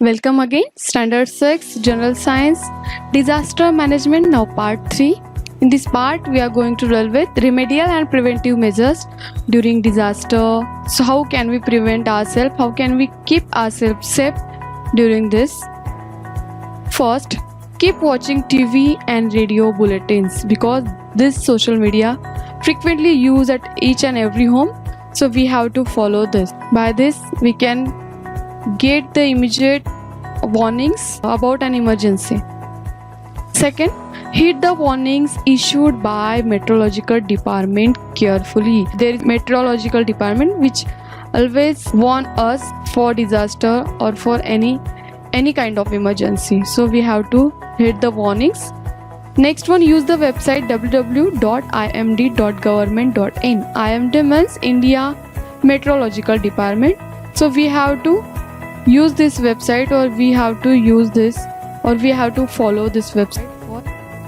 Welcome again, Standard 6, General Science, Disaster Management, now Part 3. In this part, we are going to deal with remedial and preventive measures during disaster. So how can we prevent ourselves? How can we keep ourselves safe during this? First, keep watching TV and radio bulletins because this social media frequently used at each and every home. So we have to follow this. By this, we can get the immediate warnings about an emergency. Second, heed the warnings issued by meteorological department carefully. There is meteorological department which always warn us for disaster or for any kind of emergency. So we have to heed the warnings. Next one, use the website www.imd.government.in. IMD means India Meteorological Department. So we have to use this website, or we have to use this, or we have to follow this website for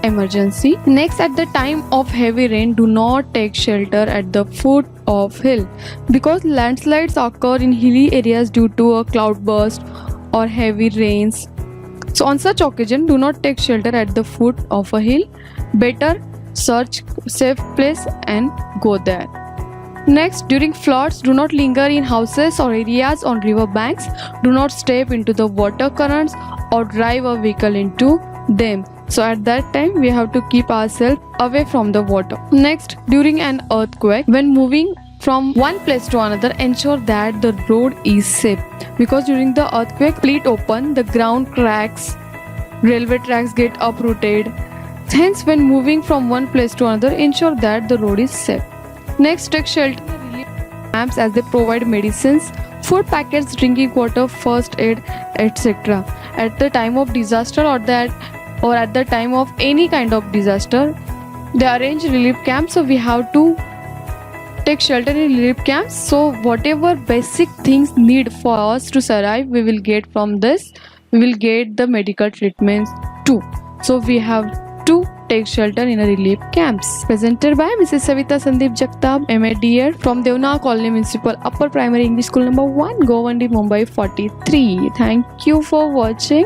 emergency. Next, at the time of heavy rain, do not take shelter at the foot of hill because landslides occur in hilly areas due to a cloudburst or heavy rains. So on such occasion, do not take shelter at the foot of a hill. Better search safe place and go there. Next, during floods, do not linger in houses or areas on river banks. Do not step into the water currents or drive a vehicle into them. So at that time, we have to keep ourselves away from the water. Next, during an earthquake, when moving from one place to another, ensure that the road is safe because during the earthquake, split open, the ground cracks, railway tracks get uprooted. Hence, when moving from one place to another, ensure that the road is safe. Next, take shelter relief camps as they provide medicines, food packets, drinking water, first aid, etc. At the time of disaster or at the time of any kind of disaster, they arrange relief camps. So we have to take shelter in relief camps. So whatever basic things need for us to survive, we will get from this. We will get the medical treatments too. So we have to take shelter in a relief camps. Presented by Mrs. Savita Sandeep Jagtap, MA DED from Devna Colony Municipal Upper Primary English School number 1, Govandi, Mumbai 43. Thank you for watching.